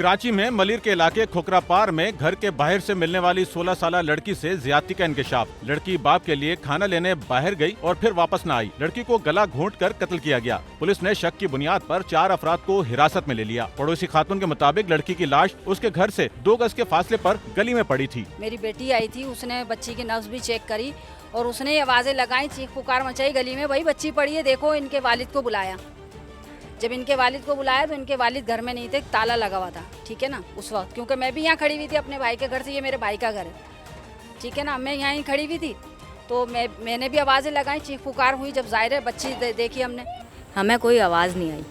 कराची में मलिर के इलाके खोखरा पार में घर के बाहर से मिलने वाली 16 साल लड़की से ज्यादती का इंकशाफ। लड़की बाप के लिए खाना लेने बाहर गई और फिर वापस न आई। लड़की को गला घोंटकर कत्ल किया गया। पुलिस ने शक की बुनियाद पर 4 अफराद को हिरासत में ले लिया। पड़ोसी खातून के मुताबिक लड़की की लाश उसके घर से 2 गज के फासले पर गली में पड़ी थी। मेरी बेटी आई थी, उसने बच्ची की नब्ज भी चेक करी और उसने आवाजें लगाई, चीख पुकार मचाई गली में, भाई बच्ची पड़ी है देखो। इनके वालिद को बुलाया। जब इनके वालिद को बुलाया तो इनके वालिद घर में नहीं थे, ताला लगा हुआ था, ठीक है ना उस वक्त, क्योंकि मैं भी यहाँ खड़ी हुई थी अपने भाई के घर से, ये मेरे भाई का घर है, ठीक है ना, मैं यहाँ ही खड़ी हुई थी तो मैंने भी आवाज़ें लगाई, चीख पुकार हुई। जब ज़ाहिर है बच्ची देखी हमने, हमें कोई आवाज़ नहीं आई।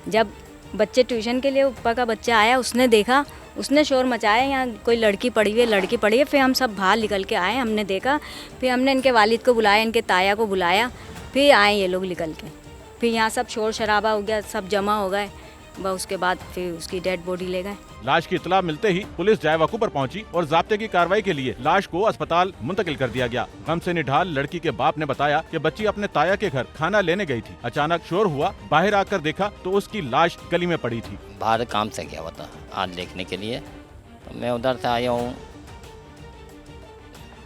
जब बच्चे ट्यूशन के लिए ऊपर का बच्चा आया, उसने देखा, उसने शोर मचाया यहाँ कोई लड़की पड़ी हुई है, लड़की पड़ी है। फिर हम सब बाहर निकल के आए, हमने देखा, फिर हमने इनके वालिद को बुलाया, इनके ताया को बुलाया, फिर आए ये लोग निकल के। फिर यहाँ सब शोर शराबा हो गया, सब जमा हो गए। बस उसके बाद फिर उसकी डेड बॉडी ले गए। लाश की इतला मिलते ही पुलिस जाए वकू पर पहुंची और जाब्ते की कार्रवाई के लिए लाश को अस्पताल मुंतकिल कर दिया गया। गम से निढाल लड़की के बाप ने बताया कि बच्ची अपने ताया के घर खाना लेने गई थी। अचानक शोर हुआ, बाहर आकर देखा तो उसकी लाश गली में पड़ी थी। बाहर काम से गया हुआ था आज देखने के लिए, तो मैं उधर से आया हूँ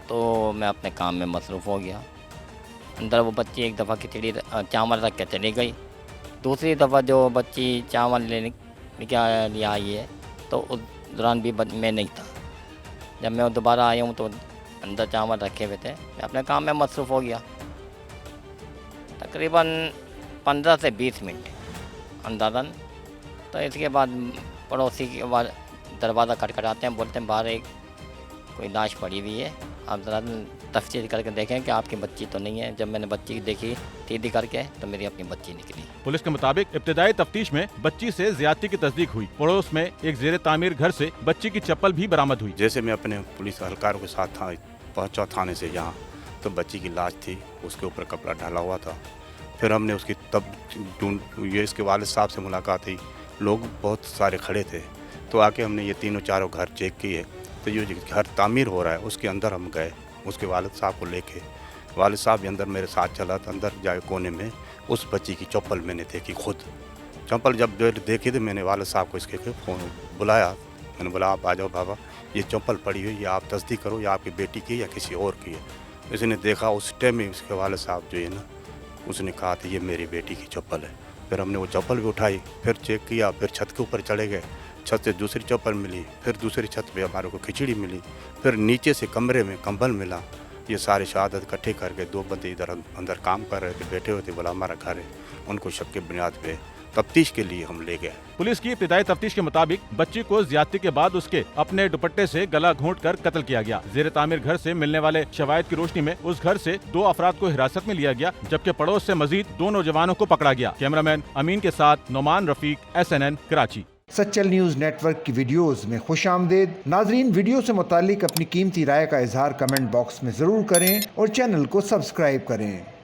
तो मैं अपने काम में मसरूफ़ हो गया। अंदर वो बच्ची एक दफ़ा खिचड़ी चावल रख के चली गई। दूसरी दफ़ा जो बच्ची चावल लेने के लिए आई है तो उस दौरान भी मैं नहीं था। जब मैं दोबारा आया हूँ तो अंदर चावल रखे हुए थे। मैं अपने काम में मसरूफ़ हो गया। तकरीबन 15 से 20 मिनट अंदाज़न। तो इसके बाद पड़ोसी के बाद दरवाज़ा खटखटाते हैं, बोलते हैं बाहर एक कोई लाश पड़ी हुई है, आप ज़रा तफ्तीश करके देखें कि आपकी बच्ची तो नहीं है। जब मैंने बच्ची देखी सीधी करके तो मेरी अपनी बच्ची निकली। पुलिस के मुताबिक इब्तिदाई तफ्तीश में बच्ची से ज्यादती की तस्दीक हुई। पड़ोस में एक जेर तामीर घर से बच्ची की चप्पल भी बरामद हुई। जैसे मैं अपने पुलिस एहलकारों के साथ पहुंचा थाने से यहाँ, तो बच्ची की लाश थी, उसके ऊपर कपड़ा डाला हुआ था। फिर हमने उसकी ये इसके वालिद साहब से मुलाकात हुई। लोग बहुत सारे खड़े थे तो आके हमने ये तीनों चारों घर चेक किए तो ये घर तामीर हो रहा है, उसके अंदर हम गए उसके वालिद साहब को लेके। वालिद साहब भी अंदर मेरे साथ चला तो अंदर जाए कोने में उस बच्ची की चप्पल मैंने देखी खुद। चप्पल जब देखी तो मैंने वालिद साहब को इसके फ़ोन बुलाया। मैंने बोला आप आ जाओ बाबा, ये चप्पल पड़ी हुई, ये आप तस्दीक करो, ये आपकी बेटी की या किसी और की है। इसने देखा, उस टाइम में उसके वालिद साहब जो है ना, उसने कहा था ये मेरी बेटी की चप्पल है। फिर हमने वो चप्पल भी उठाई, फिर चेक किया, फिर छत के ऊपर चले गए। छत से दूसरी चप्पल मिली, फिर दूसरी छत पे हमारे को खिचड़ी मिली, फिर नीचे से कमरे में कंबल मिला। ये सारे शहादत इकट्ठे करके 2 बंदे इधर अंदर काम कर रहे थे, बैठे हुए थे, बोला हमारा घर है। उनको शक की बुनियाद पे तफ्तीश के लिए हम ले गए। पुलिस की इब्तिदाई तफ्तीश के मुताबिक बच्ची को ज्यादती के बाद उसके अपने दुपट्टे से गला घोंटकर कत्ल किया गया। जेर तामीर घर से मिलने वाले शवायद की रोशनी में उस घर से 2 अफराद को हिरासत में लिया गया, जबकि पड़ोस से मजीद 2 नौजवानों को पकड़ा गया। कैमरामैन अमीन के साथ Noman Rafiq, SNN Karachi. Sachal news network की वीडियोस में खुशामदीद। नाजरीन, वीडियो से मुतालिक अपनी कीमती राय का इजहार कमेंट बॉक्स में ज़रूर करें और चैनल को सब्सक्राइब करें।